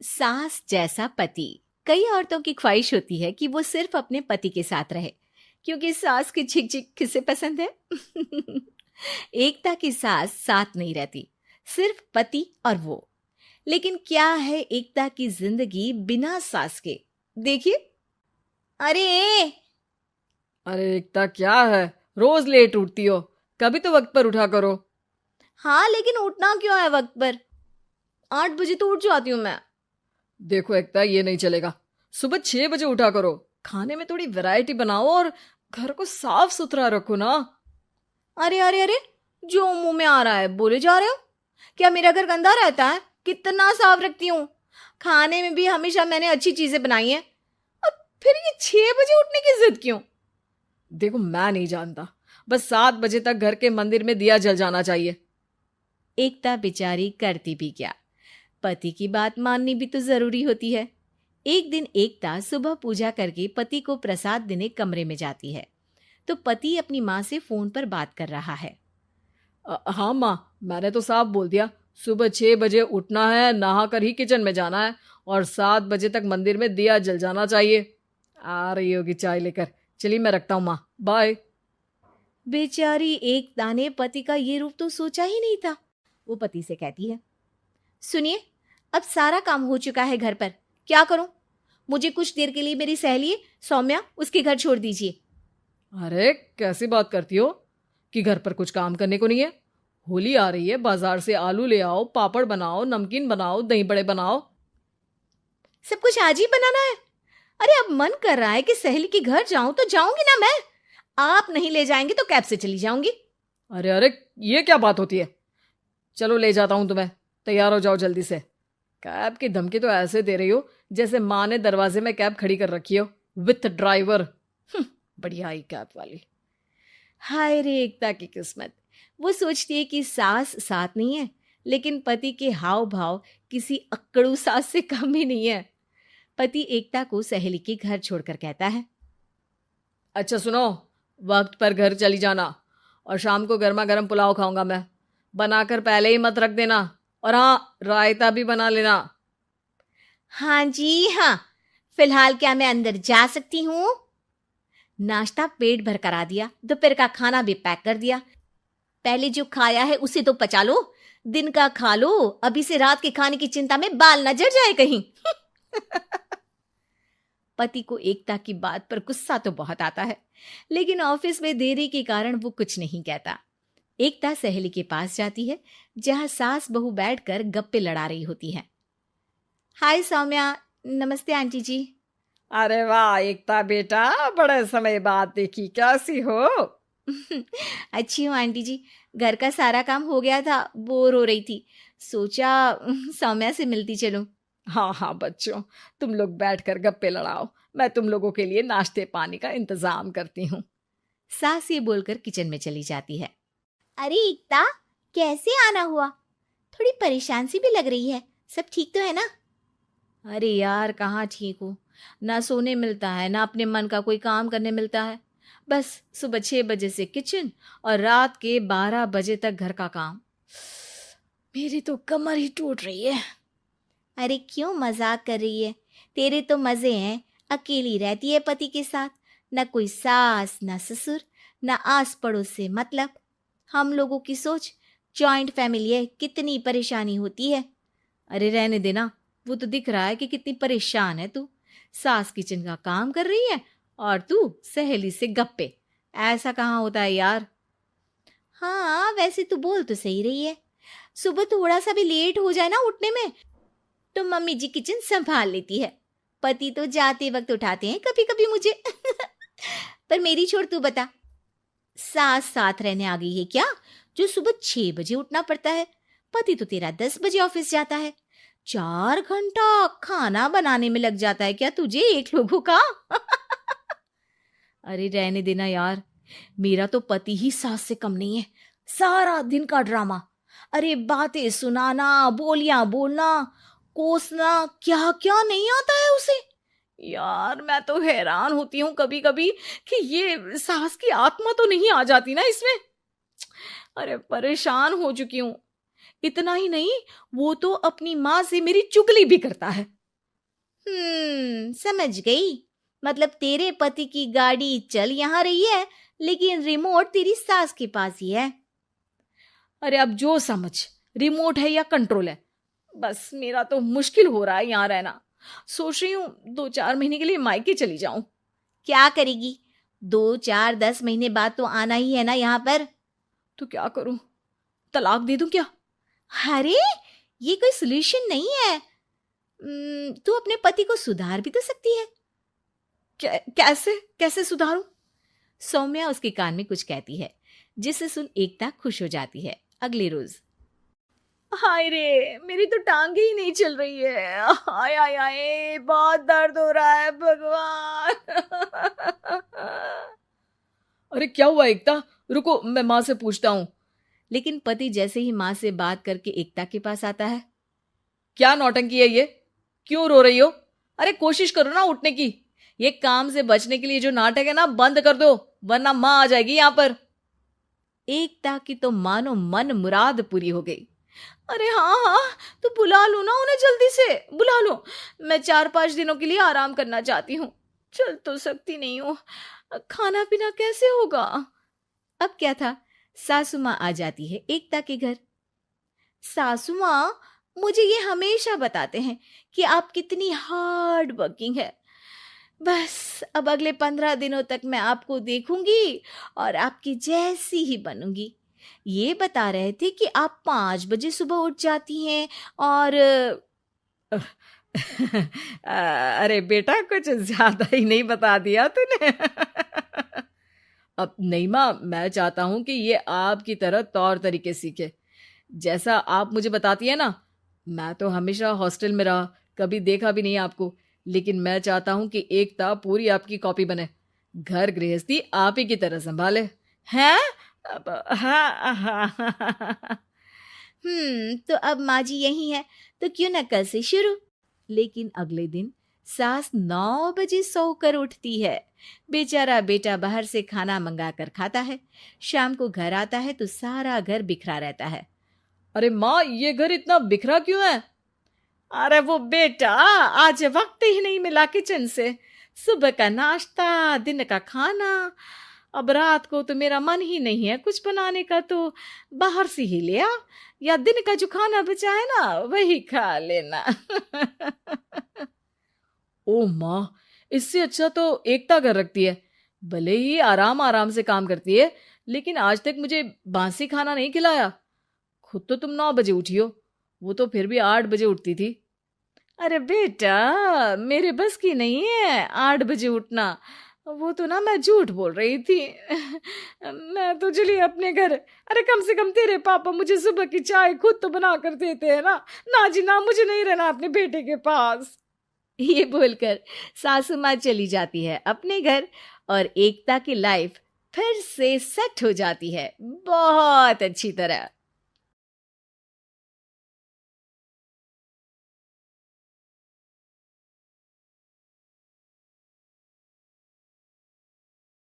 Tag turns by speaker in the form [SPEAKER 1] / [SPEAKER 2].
[SPEAKER 1] सास जैसा पति। कई औरतों की ख्वाहिश होती है कि वो सिर्फ अपने पति के साथ रहे, क्योंकि सास की झिक झिक किसे पसंद है। एकता की सास साथ नहीं रहती, सिर्फ पति और वो। लेकिन क्या है एकता की जिंदगी बिना सास के? देखिए। अरे,
[SPEAKER 2] अरे एकता, क्या है? रोज लेट उठती हो। कभी तो वक्त पर उठा करो।
[SPEAKER 1] हाँ लेकिन उठना क्यों है वक्त पर? 8 बजे तो उठ जाती हूँ मैं।
[SPEAKER 2] देखो एकता, ये नहीं चलेगा। सुबह 6 बजे उठा करो। खाने में थोड़ी वैरायटी बनाओ और घर को साफ सुथरा रखो ना।
[SPEAKER 1] अरे अरे अरे, जो मुंह में आ रहा है बोले जा रहे हो। क्या मेरा घर गंदा रहता है? कितना साफ रखती हूँ। खाने में भी हमेशा मैंने अच्छी चीजें बनाई हैं। अब फिर ये 6 बजे उठने की जिद क्यों?
[SPEAKER 2] देखो, मैं नहीं जानता। बस 7 बजे तक घर के मंदिर में दिया जल जाना चाहिए।
[SPEAKER 1] एकता बेचारी करती भी क्या, पति की बात माननी भी तो जरूरी होती है। एक दिन एकता सुबह पूजा करके पति को प्रसाद देने कमरे में जाती है, तो पति अपनी माँ से फोन पर बात कर रहा है।
[SPEAKER 2] हाँ माँ, मैंने तो साफ बोल दिया। सुबह 6 बजे उठना है, नहा कर ही किचन में जाना है और 7 बजे तक मंदिर में दिया जल जाना चाहिए। आ रही होगी चाय लेकर। चलिए मैं रखता हूँ माँ, बाय।
[SPEAKER 1] बेचारी एकता ने पति का ये रूप तो सोचा ही नहीं था। वो पति से कहती है, सुनिए, अब सारा काम हो चुका है घर पर, क्या करूं? मुझे कुछ देर के लिए मेरी सहेली सौम्या उसके घर छोड़ दीजिए।
[SPEAKER 2] अरे कैसी बात करती हो कि घर पर कुछ काम करने को नहीं है? होली आ रही है, बाजार से आलू ले आओ, पापड़ बनाओ, नमकीन बनाओ, दही बड़े बनाओ।
[SPEAKER 1] सब कुछ आज ही बनाना है? अरे अब मन कर रहा है कि सहेली के घर जाऊं तो जाऊंगी ना मैं। आप नहीं ले जाएंगे तो कैब से चली जाऊंगी।
[SPEAKER 2] अरे अरे, ये क्या बात होती है? चलो ले जाता हूँ तुम्हें। तैयार हो जाओ जल्दी से। कैब की धमकी तो ऐसे दे रही हो जैसे माँ ने दरवाजे में कैब खड़ी कर रखी हो, विथ ड्राइवर। बढ़िया आई कैब वाली।
[SPEAKER 1] हाय रे एकता की किस्मत। वो सोचती है कि सास साथ नहीं है, लेकिन पति के हाव भाव किसी अक्कड़ू सास से कम ही नहीं है। पति एकता को सहेली के घर छोड़कर कहता है,
[SPEAKER 2] अच्छा सुनो, वक्त पर घर चली जाना और शाम को गर्मा गर्म पुलाव खाऊंगा मैं। बनाकर पहले ही मत रख देना। और हाँ, रायता भी बना लेना।
[SPEAKER 1] हाँ जी हाँ, फिलहाल क्या मैं अंदर जा सकती हूँ? नाश्ता पेट भर करा दिया, दोपहर का खाना भी पैक कर दिया। पहले जो खाया है उसे तो पचा लो, दिन का खा लो, अभी से रात के खाने की चिंता में बाल न जड़ जाए कहीं। पति को एकता की बात पर गुस्सा तो बहुत आता है, लेकिन ऑफिस में देरी के कारण वो कुछ नहीं कहता। एकता सहेली के पास जाती है, जहां सास बहू बैठकर गप्पे लड़ा रही होती है। हाय सौम्या। नमस्ते आंटी जी।
[SPEAKER 2] अरे वाह एकता बेटा, बड़े समय बाद देखी, कैसी हो?
[SPEAKER 1] अच्छी हूँ आंटी जी। घर का सारा काम हो गया था, बोर हो रही थी, सोचा सौम्या से मिलती चलूं।
[SPEAKER 2] हाँ हाँ बच्चों, तुम लोग बैठकर गप्पे लड़ाओ। मैं तुम लोगों के लिए नाश्ते पानी का इंतजाम करती हूँ।
[SPEAKER 1] सास ये बोलकर किचन में चली जाती है। अरे एकता, कैसे आना हुआ? थोड़ी परेशान सी भी लग रही है, सब ठीक तो है ना? अरे यार, कहाँ ठीक हूँ। ना सोने मिलता है, ना अपने मन का कोई काम करने मिलता है। बस सुबह 6 बजे से किचन और रात के 12 बजे तक घर का काम। मेरी तो कमर ही टूट रही है। अरे क्यों मजाक कर रही है? तेरे तो मजे हैं, अकेली रहती है पति के साथ, न कोई सास न ससुर, न आस पड़ोस से मतलब। हम लोगों की सोच, जॉइंट फैमिली है, कितनी परेशानी होती है। अरे रहने देना, वो तो दिख रहा है कि कितनी परेशान है तू। सास किचन का काम कर रही है और तू सहेली से गप्पे। ऐसा कहाँ होता है यार। हाँ वैसे तू बोल तो सही रही है। सुबह थोड़ा सा भी लेट हो जाए ना उठने में, तो मम्मी जी किचन संभाल लेती है। पति तो जाते वक्त उठाते हैं कभी कभी मुझे। पर मेरी छोड़, तू बता, सास साथ रहने आ गई है क्या, जो सुबह 6 बजे उठना पड़ता है? पति तो तेरा 10 बजे ऑफिस जाता है। 4 घंटा खाना बनाने में लग जाता है क्या तुझे, एक लोगों का? अरे रहने देना यार, मेरा तो पति ही सास से कम नहीं है। सारा दिन का ड्रामा, अरे बातें सुनाना, बोलियां बोलना, कोसना, क्या क्या नहीं आता है उसे। यार मैं तो हैरान होती हूँ कभी कभी कि ये सास की आत्मा तो नहीं आ जाती ना इसमें। अरे परेशान हो चुकी हूँ।
[SPEAKER 2] इतना ही नहीं, वो तो अपनी माँ से मेरी चुगली भी करता है।
[SPEAKER 1] समझ गई। मतलब तेरे पति की गाड़ी चल यहाँ रही है, लेकिन रिमोट तेरी सास के पास ही है।
[SPEAKER 2] अरे अब जो समझ, रिमोट है या कंट्रोल है, बस मेरा तो मुश्किल हो रहा है यहाँ रहना। सोच रही हूँ 2-4 महीने के लिए मायके चली जाऊं।
[SPEAKER 1] क्या करेगी? 2-4-10 महीने बाद तो आना ही है ना यहाँ पर।
[SPEAKER 2] तो क्या करूं, तलाक दे दूं क्या?
[SPEAKER 1] अरे ये कोई सोल्यूशन नहीं है। तू अपने पति को सुधार भी तो सकती है।
[SPEAKER 2] कैसे कैसे सुधारूं?
[SPEAKER 1] सौम्या उसके कान में कुछ कहती है, जिसे सुन एकता खुश हो जाती है। अगले रोज,
[SPEAKER 2] हाय रे, मेरी तो टांगे ही नहीं चल रही है। हाय हाय हाय, बहुत दर्द हो रहा है भगवान। अरे क्या हुआ एकता, रुको मैं माँ से पूछता हूँ।
[SPEAKER 1] लेकिन पति जैसे ही माँ से बात करके एकता के पास आता है।
[SPEAKER 2] क्या नौटंकी है ये, क्यों रो रही हो? अरे कोशिश करो ना उठने की। ये काम से बचने के लिए जो नाटक है ना, बंद कर दो, वरना माँ आ जाएगी यहाँ पर।
[SPEAKER 1] एकता की तो मानो मन मुराद पूरी हो गई।
[SPEAKER 2] अरे हाँ हाँ, तो बुला लो ना उन्हें, जल्दी से बुला लो। मैं 4-5 दिनों के लिए आराम करना चाहती हूँ, चल तो सकती नहीं हूँ। खाना पीना कैसे होगा?
[SPEAKER 1] अब क्या था, सासू माँ आ जाती है एकता के घर। सासू माँ, मुझे ये हमेशा बताते हैं कि आप कितनी हार्ड वर्किंग है। बस अब अगले 15 दिनों तक मैं आपको देखूंगी और आपकी जैसी ही बनूंगी। ये बता रहे थे कि आप 5 बजे सुबह उठ जाती हैं और
[SPEAKER 2] अरे बेटा, कुछ ज्यादा ही नहीं बता दिया तूने। अब नहीं माँ, मैं चाहता हूं कि ये आपकी तरह तौर तरीके सीखे, जैसा आप मुझे बताती है ना। मैं तो हमेशा हॉस्टल में रहा, कभी देखा भी नहीं आपको, लेकिन मैं चाहता हूं कि एकता पूरी आपकी कॉपी बने, घर गृहस्थी आप ही की तरह संभाले। हैं? हाँ हाँ।
[SPEAKER 1] तो अब माँ जी यही है, तो क्यों ना कल से शुरू। लेकिन अगले दिन सास 9 बजे सोकर उठती है। बेचारा बेटा बाहर से खाना मंगा कर खाता है। शाम को घर आता है तो सारा घर बिखरा रहता है।
[SPEAKER 2] अरे माँ, ये घर इतना बिखरा क्यों है? अरे वो बेटा, आज वक्त ही नहीं मिला किचन से। सुबह का नाश्ता, दिन का खाना, अब रात को तो मेरा मन ही नहीं है कुछ बनाने का, तो बाहर से ही ले आ, या दिन का जो खाना बचा है ना वही खा लेना। ओ माँ, इससे अच्छा तो एकता कर रखती है। भले ही आराम आराम से काम करती है, लेकिन आज तक मुझे बासी खाना नहीं खिलाया। खुद तो तुम 9 बजे उठी हो, वो तो फिर भी 8 बजे उठती थी। अरे बेटा, मेरे बस की नहीं है 8 बजे उठना, वो तो ना मैं झूठ बोल रही थी। मैं तो चली अपने घर। अरे कम से कम तेरे पापा मुझे सुबह की चाय खुद तो बना कर देते हैं ना। ना जी ना, मुझे नहीं रहना अपने बेटे के पास।
[SPEAKER 1] ये बोलकर सासू माँ चली जाती है अपने घर और एकता की लाइफ फिर से सेट हो जाती है बहुत अच्छी तरह।